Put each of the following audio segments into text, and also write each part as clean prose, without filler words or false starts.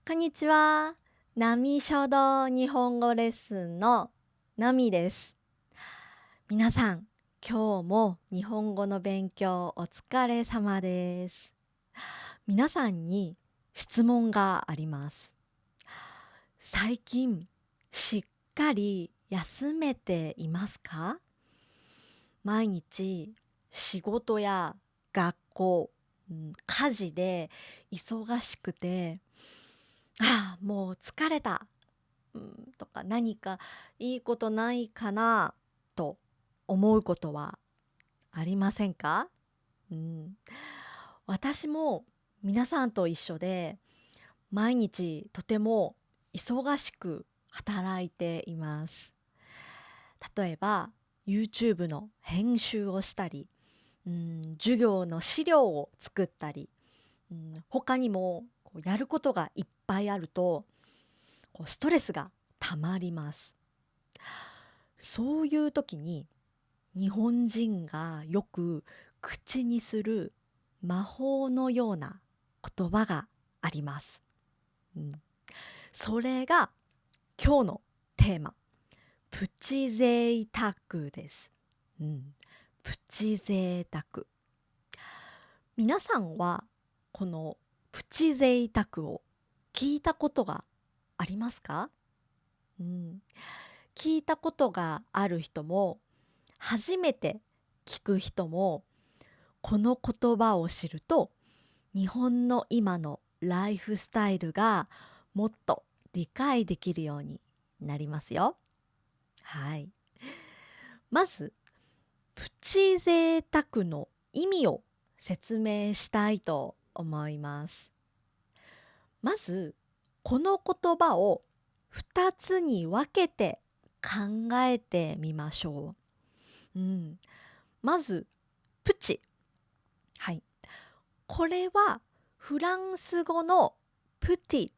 こんにちは。波書道日本語レッスンのナミです。皆さん、今日も日本語の勉強お疲れ様です。皆さんに質問があります。最近、しっかり休めていますか？毎日、仕事や学校、家事で忙しくて、もう疲れた、とか何かいいことないかなと思うことはありませんか？うん、私も皆さんと一緒で毎日とても忙しく働いています。例えば YouTube の編集をしたり、授業の資料を作ったり、他にもこうやることがいっぱいあるとストレスがたまります。そういう時に日本人がよく口にする魔法のような言葉があります。うん、それが今日のテーマ、プチ贅沢です。うん、プチ贅沢。皆さんはこのプチ贅沢を聞いたことがありますか？うん、聞いたことがある人も初めて聞く人もこの言葉を知ると日本の今のライフスタイルがもっと理解できるようになりますよ。はい。まずプチ贅沢の意味を説明したいと思います。まずこの言葉を2つに分けて考えてみましょう。まずプチ。はい。これはフランス語のプティ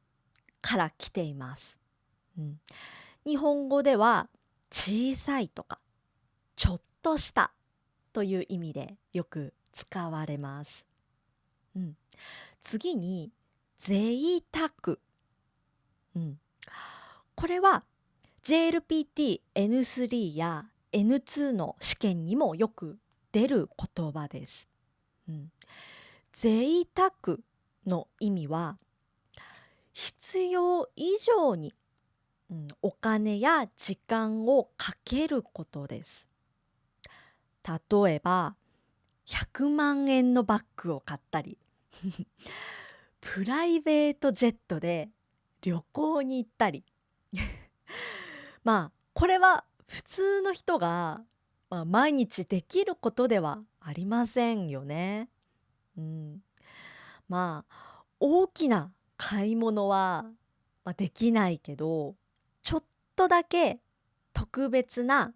から来ています。うん、日本語では小さいとかちょっとしたという意味でよく使われます。うん、次に贅沢。うん、これは JLPT-N3 や N2 の試験にもよく出る言葉です。贅沢の意味は必要以上に、お金や時間をかけることです。例えば100万円のバッグを買ったりプライベートジェットで旅行に行ったりこれは普通の人が、毎日できることではありませんよね。うん、大きな買い物は、できないけどちょっとだけ特別な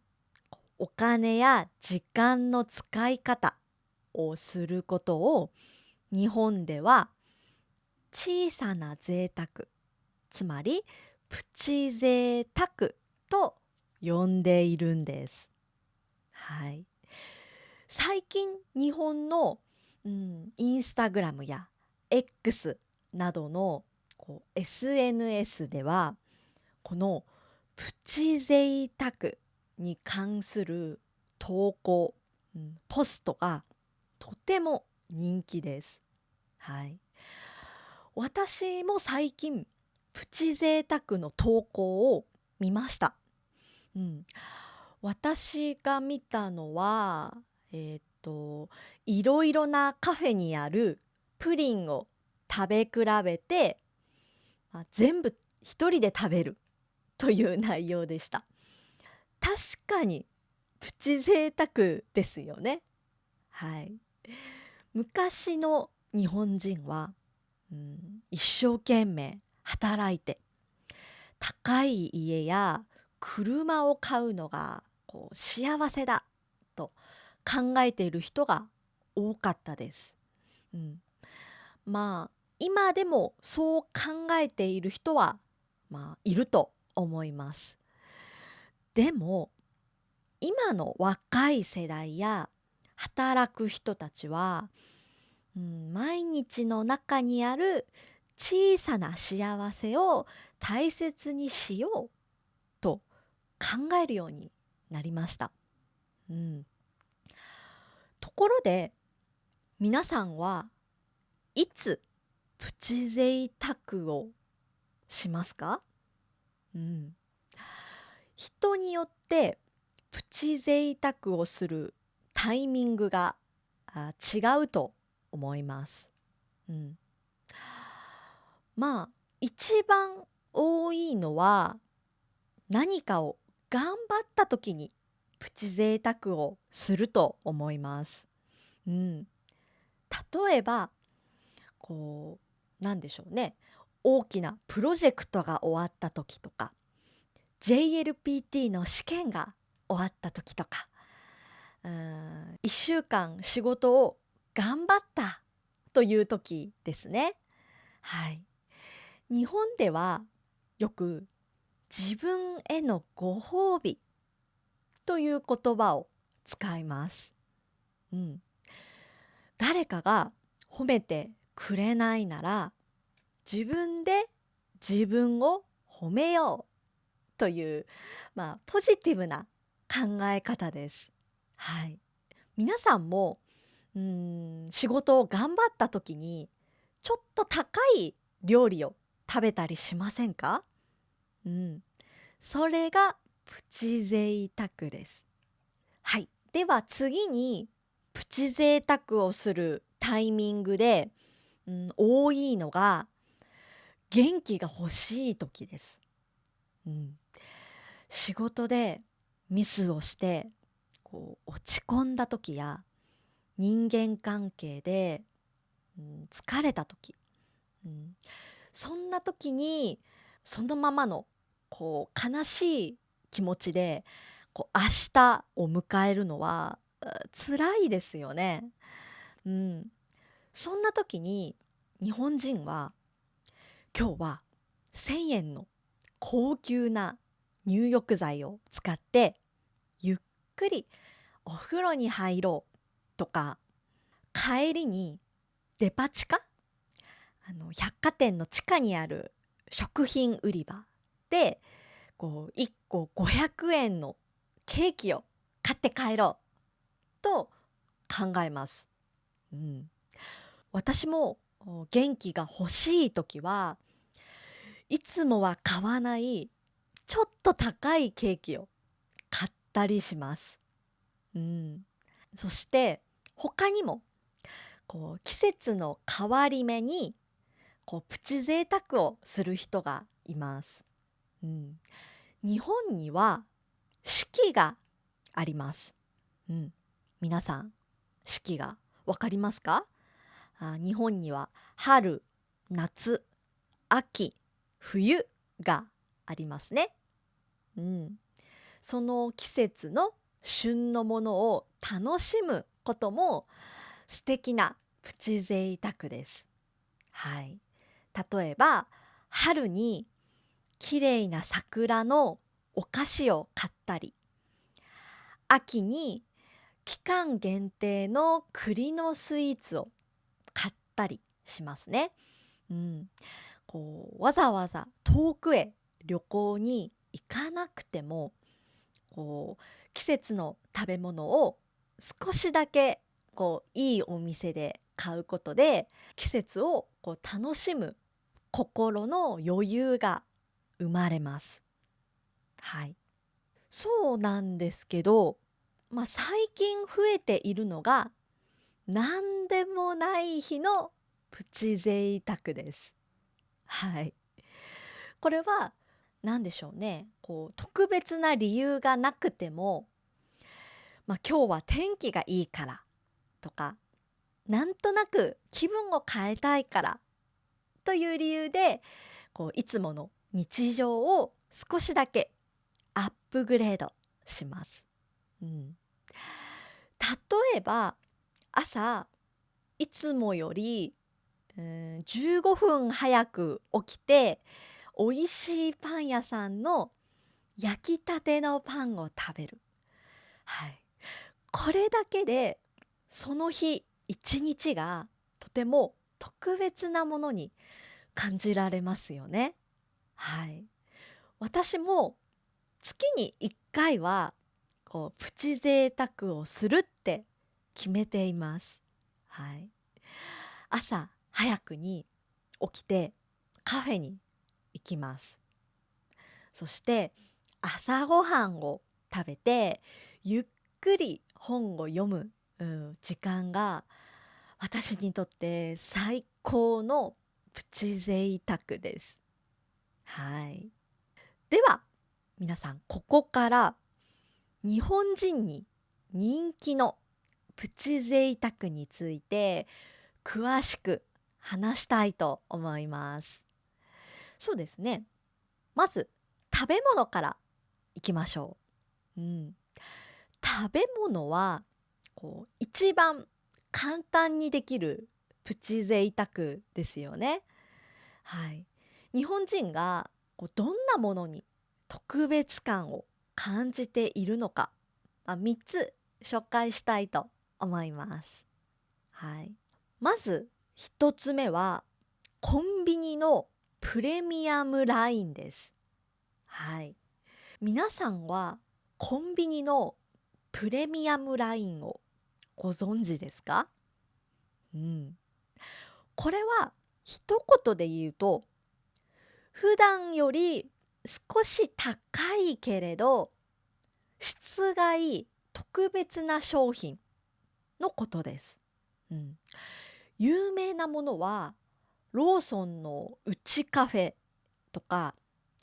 お金や時間の使い方をすることを日本では小さな贅沢、つまりプチ贅沢と呼んでいるんです。はい。最近日本の、インスタグラムや X などのSNS ではこのプチ贅沢に関する投稿、ポストがとても人気です。はい。私も最近プチ贅沢の投稿を見ました。うん、私が見たのは、いろいろなカフェにあるプリンを食べ比べて、全部一人で食べるという内容でした。確かにプチ贅沢ですよね。はい。昔の日本人は、一生懸命働いて高い家や車を買うのが幸せだと考えている人が多かったです。うん、今でもそう考えている人はいると思います。でも今の若い世代や働く人たちは、毎日の中にある小さな幸せを大切にしようと考えるようになりました。うん、ところで皆さんはいつプチ贅沢をしますか？うん、人によってプチ贅沢をするタイミングが違うと思います。うん、まあ一番多いのは何かを頑張った時にプチ贅沢をすると思います。うん、例えばなんでしょうね、大きなプロジェクトが終わった時とか JLPT の試験が終わった時とか、1週間仕事を頑張ったという時ですね。はい。日本ではよく自分へのご褒美という言葉を使います。うん、誰かが褒めてくれないなら自分で自分を褒めようという、ポジティブな考え方です。はい。皆さんも仕事を頑張った時にちょっと高い料理を食べたりしませんか？うん、それがプチ贅沢です。はい。では次にプチ贅沢をするタイミングで、多いのが元気が欲しい時です。うん、仕事でミスをして落ち込んだ時や人間関係で、疲れた時、うん、そんな時にそのままの悲しい気持ちで明日を迎えるのは辛いですよね。うん、そんな時に日本人は今日は1,000円の高級な入浴剤を使ってゆっくりお風呂に入ろうとか、帰りにデパ地下、百貨店の地下にある食品売り場で1個500円のケーキを買って帰ろうと考えます。うん、私も元気が欲しい時はいつもは買わないちょっと高いケーキを買ったりします。うん、そして他にも季節の変わり目にプチ贅沢をする人がいます。うん、日本には四季があります。うん、皆さん四季がわかりますか？日本には春、夏、秋、冬がありますね。うん、その季節の旬のものを楽しむことも素敵なプチ贅沢です。はい。例えば春にきれいな桜のお菓子を買ったり、秋に期間限定の栗のスイーツを買ったりしますね。うん、わざわざ遠くへ旅行に行かなくても季節の食べ物を少しだけいいお店で買うことで季節を楽しむ心の余裕が生まれます。はい。そうなんですけど、最近増えているのが何でもない日のプチ贅沢です。はい。これは何でしょうね。特別な理由がなくても、今日は天気がいいからとか、なんとなく気分を変えたいからという理由で、いつもの日常を少しだけアップグレードします。うん、例えば朝いつもより15分早く起きて美味しいパン屋さんの焼きたてのパンを食べる。はい、これだけでその日一日がとても特別なものに感じられますよね。はい。私も月に1回はプチ贅沢をするって決めています。はい。朝早くに起きてカフェに行きます。そして朝ごはんを食べてゆっくり本を読む、時間が私にとって最高のプチ贅沢です。はい。では皆さん、ここから日本人に人気のプチ贅沢について詳しく話したいと思います。そうですね。まず食べ物からいきましょう。食べ物は一番簡単にできるプチ贅沢ですよね。はい。日本人がどんなものに特別感を感じているのか、3つ紹介したいと思います。はい。まず1つ目はコンビニのプレミアムラインです。はい。皆さんはコンビニのプレミアムラインをご存知ですか？うん。これは一言で言うと、普段より少し高いけれど質がいい特別な商品のことです。うん、有名なものはローソンのうちカフェとか、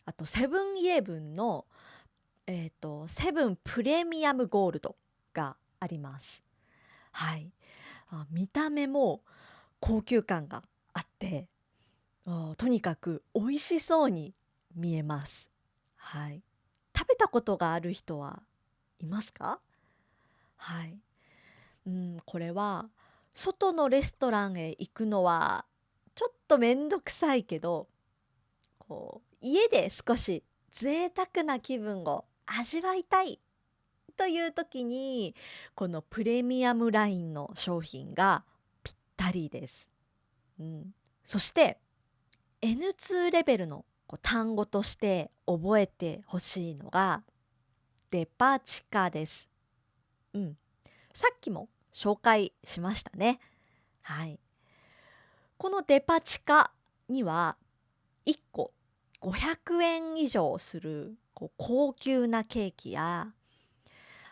あとセブンイレブンの、セブンプレミアムゴールドがあります。はい。見た目も高級感があって、とにかく美味しそうに見えます。はい。食べたことがある人はいますか？はい。これは外のレストランへ行くのはちょっとめんどくさいけど、家で少し贅沢な気分を味わいたいという時にこのプレミアムラインの商品がぴったりです。うん、そして N2 レベルの単語として覚えてほしいのがデパ地下です。うん、さっきも紹介しましたね。はい。このデパ地下には1個500円以上する高級なケーキや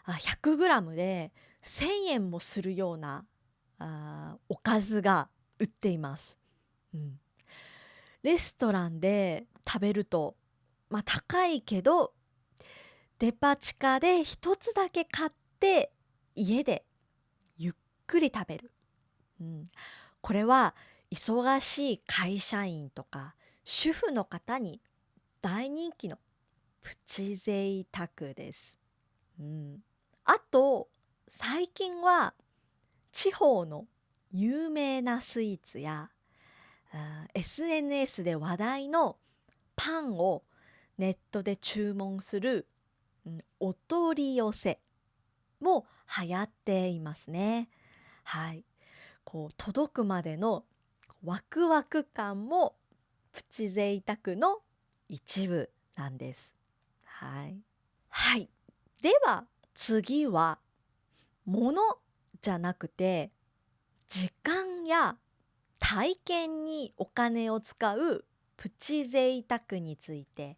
100グラムで1000円もするようなおかずが売っています。うん、レストランで食べると高いけどデパ地下で一つだけ買って家でゆっくり食べる。これは忙しい会社員とか主婦の方に大人気のプチ贅沢です。あと最近は地方の有名なスイーツやSNS で話題のパンをネットで注文する、お取り寄せも流行っていますね。はい。届くまでのワクワク感もプチ贅沢の一部なんです。はい。はい。では次は物じゃなくて時間や体験にお金を使うプチ贅沢について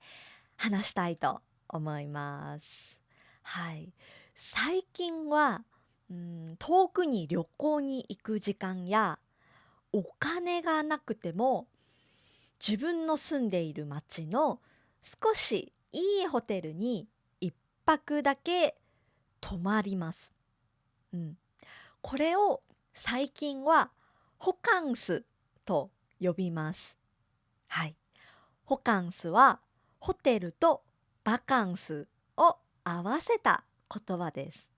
話したいと思います。はい。最近は遠くに旅行に行く時間やお金がなくても自分の住んでいる町の少しいいホテルに一泊だけ泊まります。うん、これを最近はホカンスと呼びます。はい。ホカンスはホテルとバカンスを合わせた言葉です。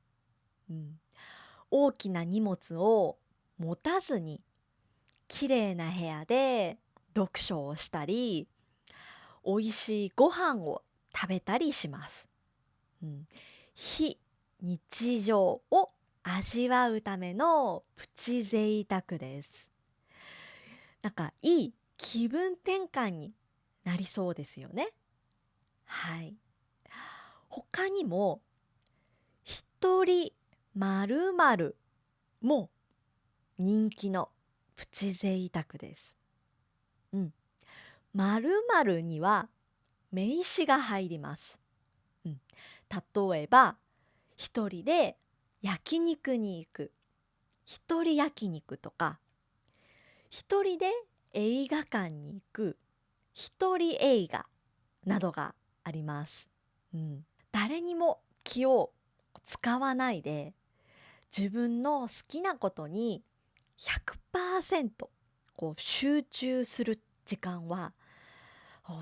うん、大きな荷物を持たずに綺麗な部屋で読書をしたり美味しいご飯を食べたりします。非日常を味わうためのプチ贅沢です。なんかいい気分転換になりそうですよね。はい。他にも一人〇〇も人気のプチ贅沢です。うん。〇〇には名詞が入ります。うん。例えば、一人で焼肉に行く、一人焼肉とか、一人で映画館に行く、一人映画などがあります。うん。誰にも気を使わないで、自分の好きなことに100%集中する時間は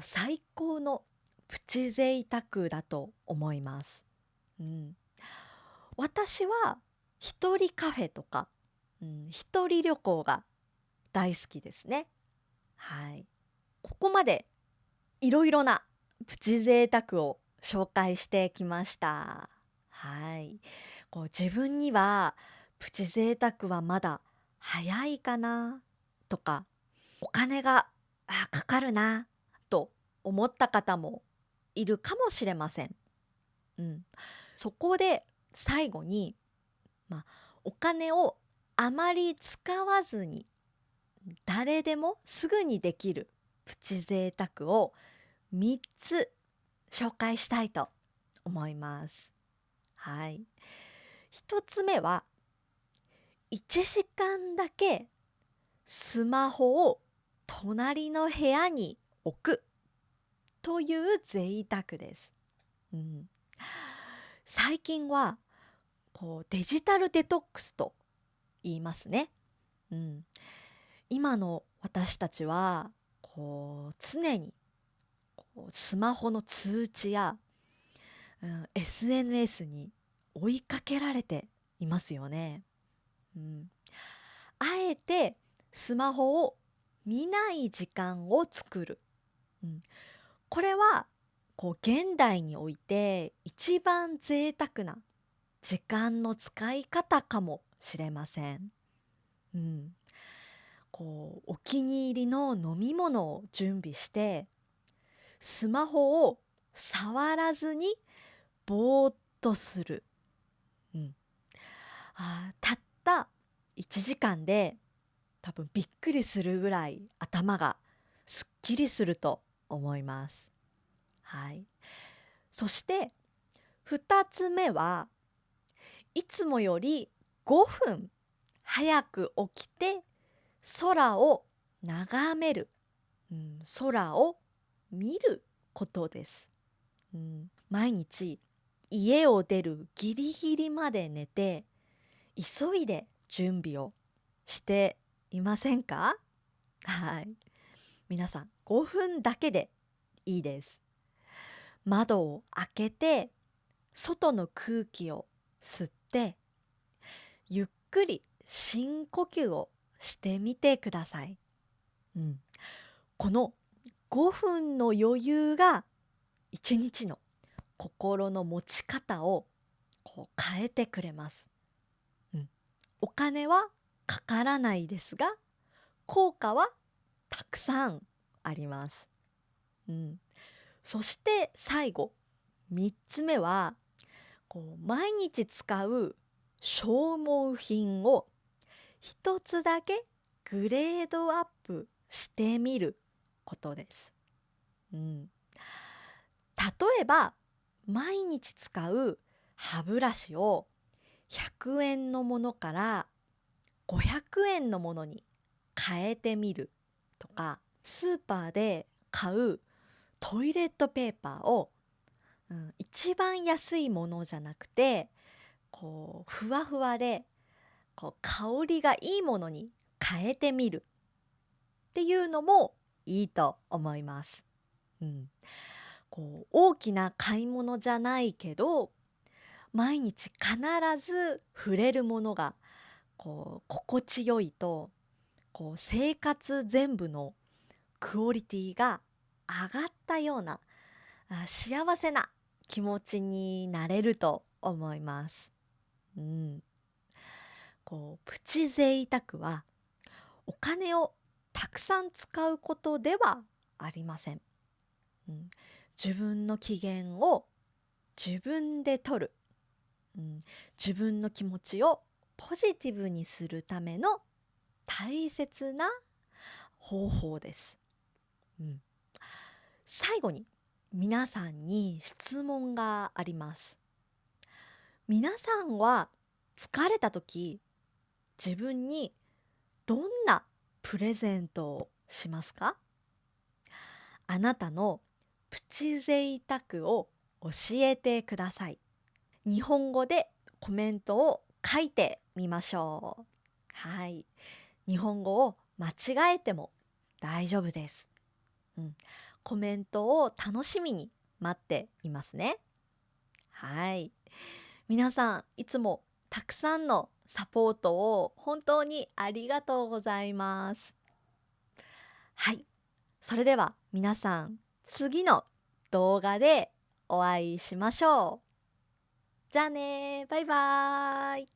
最高のプチ贅沢だと思います。うん、私は一人カフェとか、一人旅行が大好きですね。はい。ここまでいろいろなプチ贅沢を紹介してきました。はい。自分にはプチ贅沢はまだ早いかなとか、お金がかかるなと思った方もいるかもしれません。うん。そこで最後に、まあ、お金をあまり使わずに誰でもすぐにできるプチ贅沢を3つ紹介したいと思います。はい。1つ目は1時間だけスマホを隣の部屋に置くという贅沢です。うん、最近はデジタルデトックスと言いますね。うん、今の私たちは常にスマホの通知や、SNS に追いかけられていますよね。うん、あえてスマホを見ない時間を作る。うん、これは現代において一番贅沢な時間の使い方かもしれません。うん、お気に入りの飲み物を準備してスマホを触らずにぼーっとする。うん、たった1時間で多分びっくりするぐらい頭がすっきりすると思います。はい。そして2つ目はいつもより5分早く起きて空を眺める、空を見ることです。毎日家を出るギリギリまで寝て急いで準備をしていませんか？はい。皆さん5分だけでいいです。窓を開けて外の空気を吸ってゆっくり深呼吸をしてみてください。この5分の余裕が一日の心の持ち方を変えてくれます。お金はかからないですが効果はたくさんあります。そして最後3つ目は毎日使う消耗品を一つだけグレードアップしてみることです。例えば毎日使う歯ブラシを100円のものから500円のものに変えてみるとか、スーパーで買うトイレットペーパーを、一番安いものじゃなくてふわふわで香りがいいものに変えてみるっていうのもいいと思います。うん、大きな買い物じゃないけど毎日必ず触れるものが心地よいと生活全部のクオリティが上がったような幸せな気持ちになれると思います。うん、プチ贅沢はお金をたくさん使うことではありません。自分の機嫌を自分で取る、自分の気持ちをポジティブにするための大切な方法です。最後に皆さんに質問があります。皆さんは疲れた時、自分にどんなプレゼントをしますか？あなたのプチ贅沢を教えてください。日本語でコメントを書いてみましょう。はい。日本語を間違えても大丈夫です。コメントを楽しみに待っていますね。はい。皆さん、いつもたくさんのサポートを本当にありがとうございます。はい。それでは皆さん、次の動画でお会いしましょう。じゃあね、バイバーイ。